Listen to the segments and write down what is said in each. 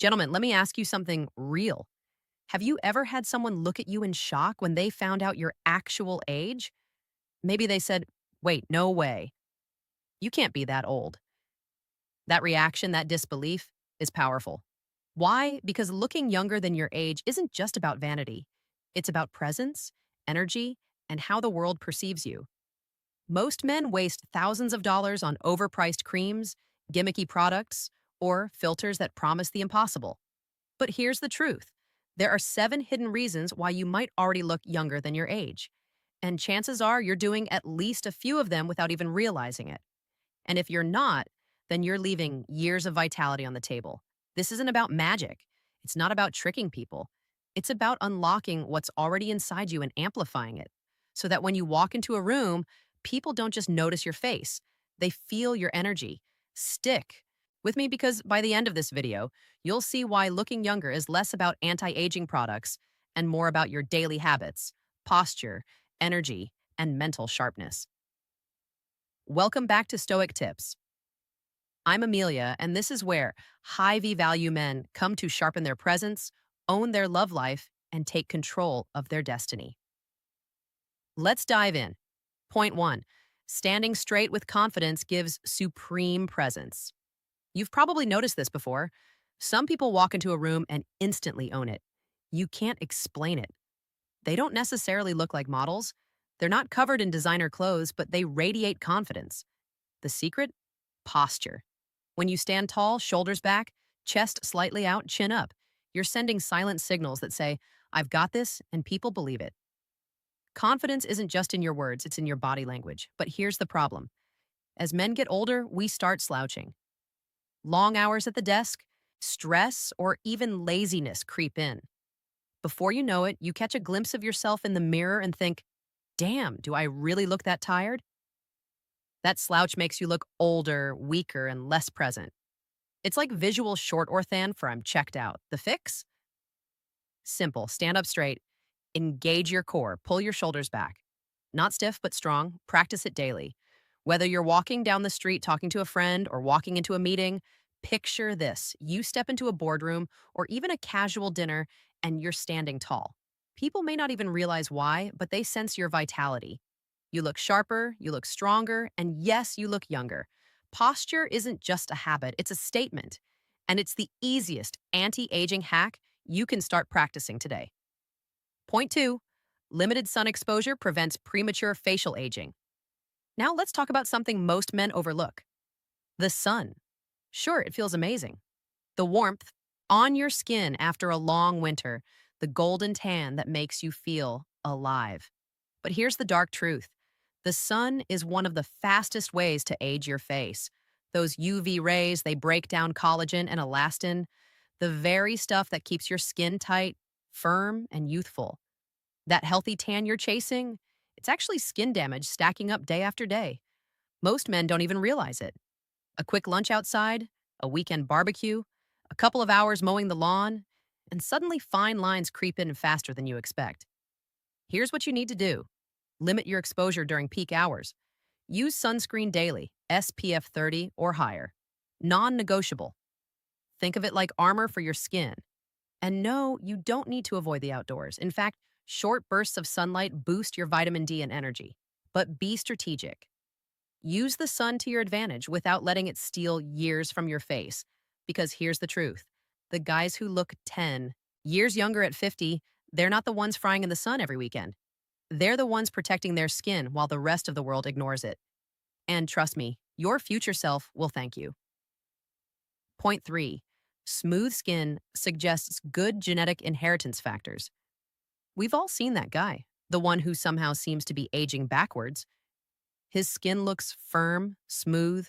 Gentlemen, let me ask you something real. Have you ever had someone look at you in shock when they found out your actual age? Maybe they said, wait, no way. You can't be that old. That reaction, that disbelief, is powerful. Why? Because looking younger than your age isn't just about vanity. It's about presence, energy, and how the world perceives you. Most men waste thousands of dollars on overpriced creams, gimmicky products, or filters that promise the impossible. But here's the truth. There are 7 hidden reasons why you might already look younger than your age. And chances are you're doing at least a few of them without even realizing it. And if you're not, then you're leaving years of vitality on the table. This isn't about magic. It's not about tricking people. It's about unlocking what's already inside you and amplifying it. So that when you walk into a room, people don't just notice your face, they feel your energy. Stick with me because by the end of this video, you'll see why looking younger is less about anti aging products and more about your daily habits, posture, energy, and mental sharpness. Welcome back to Stoic Tips. I'm Amelia, and this is where high V value men come to sharpen their presence, own their love life, and take control of their destiny. Let's dive in. Point 1. Standing straight with confidence gives supreme presence. You've probably noticed this before. Some people walk into a room and instantly own it. You can't explain it. They don't necessarily look like models. They're not covered in designer clothes, but they radiate confidence. The secret? Posture. When you stand tall, shoulders back, chest slightly out, chin up, you're sending silent signals that say, I've got this, and people believe it. Confidence isn't just in your words, it's in your body language. But here's the problem. As men get older, we start slouching. Long hours at the desk, stress, or even laziness creep in. Before you know it, you catch a glimpse of yourself in the mirror and think, damn, do I really look that tired? That slouch makes you look older, weaker, and less present. It's like visual short orthan for I'm checked out. The fix? Simple. Stand up straight. Engage your core. Pull your shoulders back. Not stiff, but strong. Practice it daily. Whether you're walking down the street talking to a friend or walking into a meeting, picture this. You step into a boardroom or even a casual dinner and you're standing tall. People may not even realize why, but they sense your vitality. You look sharper, you look stronger, and yes, you look younger. Posture isn't just a habit, it's a statement. And it's the easiest anti-aging hack you can start practicing today. Point 2, limited sun exposure prevents premature facial aging. Now let's talk about something most men overlook. The sun. Sure, it feels amazing. The warmth on your skin after a long winter, the golden tan that makes you feel alive. But here's the dark truth. The sun is one of the fastest ways to age your face. Those UV rays, they break down collagen and elastin, the very stuff that keeps your skin tight, firm, and youthful. That healthy tan you're chasing, it's actually skin damage stacking up day after day. Most men don't even realize it. A quick lunch outside, a weekend barbecue, a couple of hours mowing the lawn, and suddenly fine lines creep in faster than you expect. Here's what you need to do. Limit your exposure during peak hours. Use sunscreen daily, SPF 30 or higher. Non-negotiable. Think of it like armor for your skin. And no, you don't need to avoid the outdoors. In fact, short bursts of sunlight boost your vitamin D and energy. But be strategic. Use the sun to your advantage without letting it steal years from your face. Because here's the truth. The guys who look 10 years younger at 50, they're not the ones frying in the sun every weekend. They're the ones protecting their skin while the rest of the world ignores it. And trust me, your future self will thank you. Point 3. Smooth skin suggests good genetic inheritance factors. We've all seen that guy, the one who somehow seems to be aging backwards. His skin looks firm, smooth,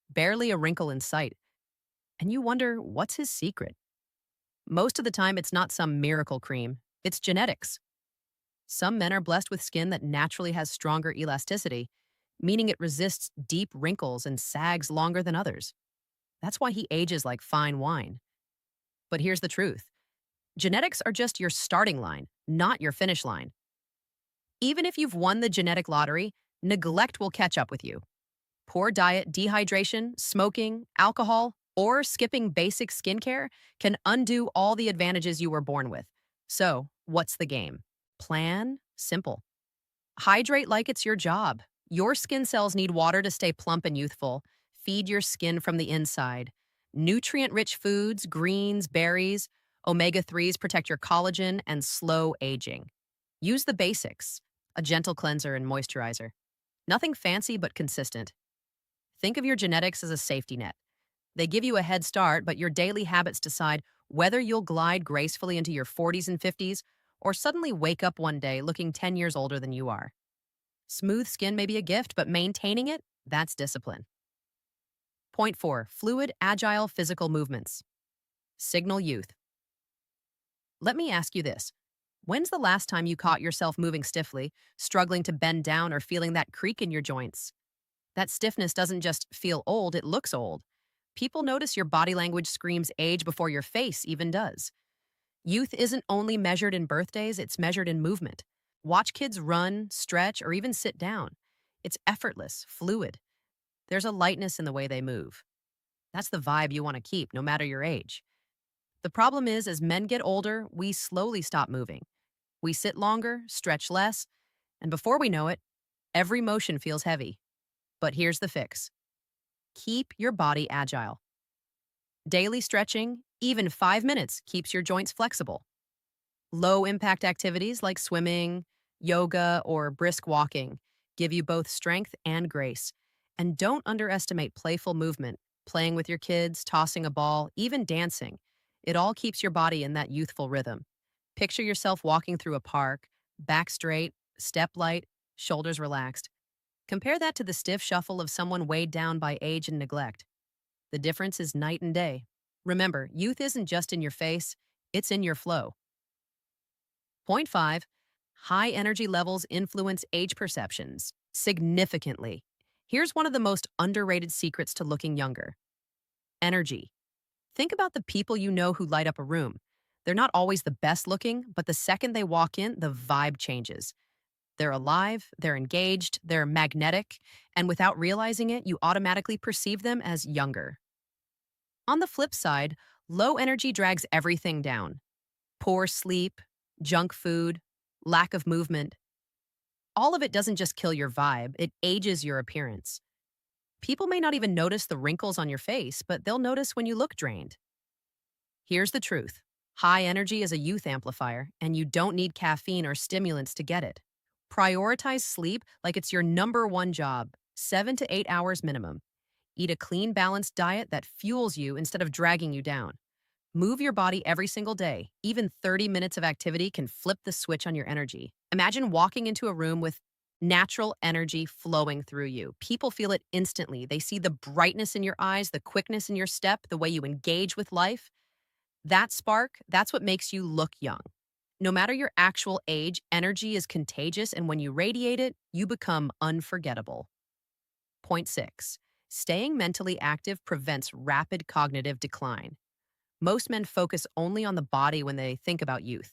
barely a wrinkle in sight. And you wonder, what's his secret? Most of the time, it's not some miracle cream. It's genetics. Some men are blessed with skin that naturally has stronger elasticity, meaning it resists deep wrinkles and sags longer than others. That's why he ages like fine wine. But here's the truth. Genetics are just your starting line, not your finish line. Even if you've won the genetic lottery, neglect will catch up with you. Poor diet, dehydration, smoking, alcohol, Or skipping basic skincare can undo all the advantages you were born with. So, what's the game? Plan simple. Hydrate like it's your job. Your skin cells need water to stay plump and youthful. Feed your skin from the inside. Nutrient rich foods, greens, berries, omega 3s protect your collagen and slow aging. Use the basics, a gentle cleanser and moisturizer. Nothing fancy but consistent. Think of your genetics as a safety net. They give you a head start, but your daily habits decide whether you'll glide gracefully into your 40s and 50s or suddenly wake up one day looking 10 years older than you are. Smooth skin may be a gift, but maintaining it, that's discipline. Point 4, fluid, agile physical movements. Signal youth. Let me ask you this. When's the last time you caught yourself moving stiffly, struggling to bend down, or feeling that creak in your joints? That stiffness doesn't just feel old, it looks old. People notice your body language screams age before your face even does. Youth isn't only measured in birthdays, it's measured in movement. Watch kids run, stretch, or even sit down. It's effortless, fluid. There's a lightness in the way they move. That's the vibe you want to keep, no matter your age. The problem is, as men get older, we slowly stop moving. We sit longer, stretch less, and before we know it, every motion feels heavy. But here's the fix. Keep your body agile. Daily stretching, even 5 minutes, keeps your joints flexible. Low impact activities like swimming, yoga, or brisk walking give you both strength and grace. And don't underestimate playful movement, playing with your kids, tossing a ball, even dancing. It all keeps your body in that youthful rhythm. Picture yourself walking through a park, back straight, step light, shoulders relaxed. Compare that to the stiff shuffle of someone weighed down by age and neglect. The difference is night and day. Remember, youth isn't just in your face, it's in your flow. Point 5, high energy levels influence age perceptions significantly. Here's one of the most underrated secrets to looking younger. Energy. Think about the people you know who light up a room. They're not always the best looking, but the second they walk in, the vibe changes. They're alive, they're engaged, they're magnetic, and without realizing it, you automatically perceive them as younger. On the flip side, low energy drags everything down. Poor sleep, junk food, lack of movement. All of it doesn't just kill your vibe, it ages your appearance. People may not even notice the wrinkles on your face, but they'll notice when you look drained. Here's the truth. High energy is a youth amplifier, and you don't need caffeine or stimulants to get it. Prioritize sleep like it's your number one job, 7 to 8 hours minimum. Eat a clean, balanced diet that fuels you instead of dragging you down. Move your body every single day. Even 30 minutes of activity can flip the switch on your energy. Imagine walking into a room with natural energy flowing through you. People feel it instantly. They see the brightness in your eyes, the quickness in your step, the way you engage with life. That spark, that's what makes you look young. No matter your actual age, energy is contagious, and when you radiate it, you become unforgettable. Point 6. Staying mentally active prevents rapid cognitive decline. Most men focus only on the body when they think about youth.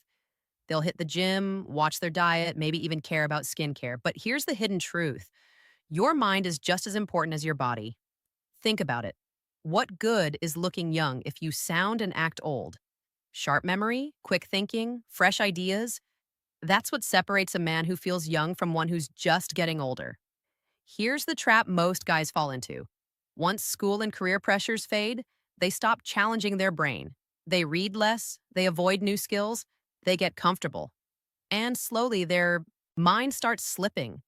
They'll hit the gym, watch their diet, maybe even care about skincare. But here's the hidden truth. Your mind is just as important as your body. Think about it. What good is looking young if you sound and act old? Sharp memory, quick thinking, fresh ideas. That's what separates a man who feels young from one who's just getting older. Here's the trap most guys fall into. Once school and career pressures fade, they stop challenging their brain. They read less, they avoid new skills, they get comfortable. And slowly their mind starts slipping.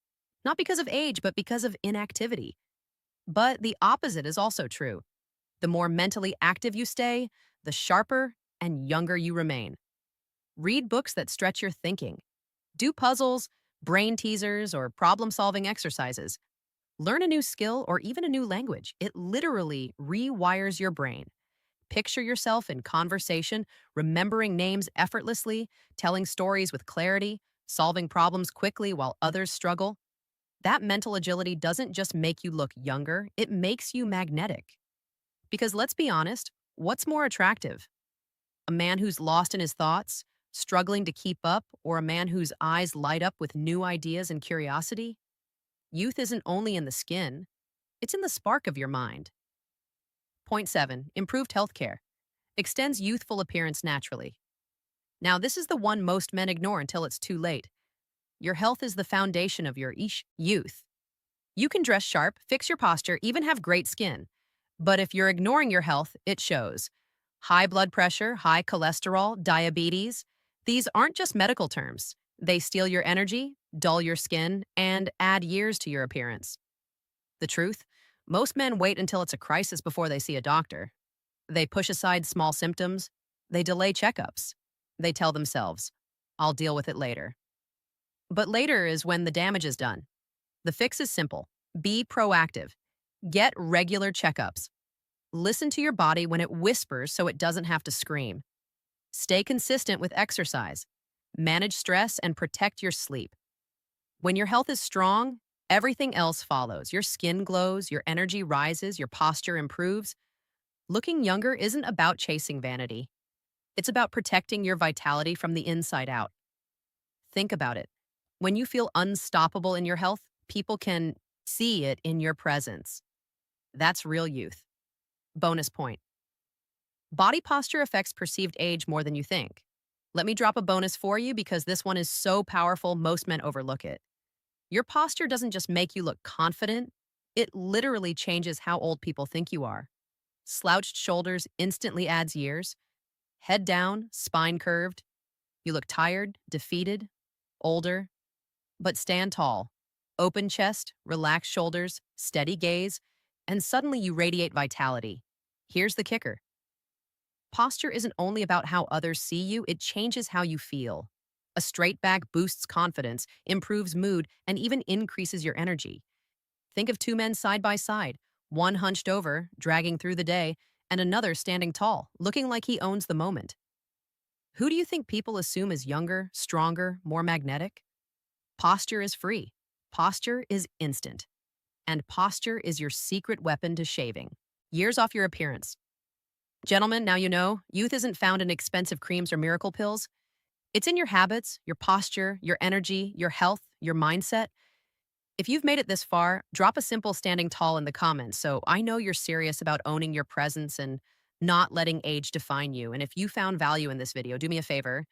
Not because of age, but because of inactivity. But the opposite is also true. The more mentally active you stay, the sharper and younger you remain. Read books that stretch your thinking. Do puzzles, brain teasers, or problem solving exercises. Learn a new skill or even a new language. It literally rewires your brain. Picture yourself in conversation, remembering names effortlessly, telling stories with clarity, solving problems quickly while others struggle. That mental agility doesn't just make you look younger, it makes you magnetic. Because let's be honest, what's more attractive? A man who's lost in his thoughts, struggling to keep up, or a man whose eyes light up with new ideas and curiosity? Youth isn't only in the skin, it's in the spark of your mind. Point 7. Improved healthcare. Extends youthful appearance naturally. Now, this is the one most men ignore until it's too late. Your health is the foundation of your youth. You can dress sharp, fix your posture, even have great skin. But if you're ignoring your health, it shows. High blood pressure, high cholesterol, diabetes, these aren't just medical terms. They steal your energy, dull your skin, and add years to your appearance. The truth? Most men wait until it's a crisis before they see a doctor. They push aside small symptoms. They delay checkups. They tell themselves, I'll deal with it later. But later is when the damage is done. The fix is simple. Be proactive. Get regular checkups. Listen to your body when it whispers so it doesn't have to scream. Stay consistent with exercise. Manage stress and protect your sleep. When your health is strong, everything else follows. Your skin glows, your energy rises, your posture improves. Looking younger isn't about chasing vanity. It's about protecting your vitality from the inside out. Think about it. When you feel unstoppable in your health, people can see it in your presence. That's real youth. Bonus point. Body posture affects perceived age more than you think. Let me drop a bonus for you because this one is so powerful, most men overlook it. Your posture doesn't just make you look confident, it literally changes how old people think you are. Slouched shoulders instantly adds years. Head down, spine curved. You look tired, defeated, older. But stand tall. Open chest, relaxed shoulders, steady gaze, and suddenly you radiate vitality. Here's the kicker. Posture isn't only about how others see you, it changes how you feel. A straight back boosts confidence, improves mood, and even increases your energy. Think of two men side by side, one hunched over, dragging through the day, and another standing tall, looking like he owns the moment. Who do you think people assume is younger, stronger, more magnetic? Posture is free. Posture is instant. And posture is your secret weapon to shaving. Years off your appearance. Gentlemen, now you know, youth isn't found in expensive creams or miracle pills. It's in your habits, your posture, your energy, your health, your mindset. If you've made it this far, drop a simple standing tall in the comments so I know you're serious about owning your presence and not letting age define you. And if you found value in this video, do me a favor,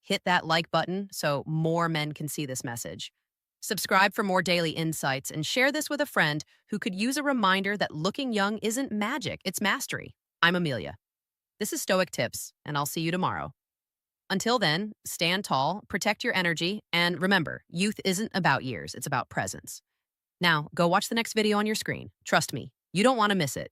hit that like button so more men can see this message. Subscribe for more daily insights and share this with a friend who could use a reminder that looking young isn't magic, it's mastery. I'm Amelia. This is Stoic Tips, and I'll see you tomorrow. Until then, stand tall, protect your energy, and remember, youth isn't about years, it's about presence. Now, go watch the next video on your screen. Trust me, you don't want to miss it.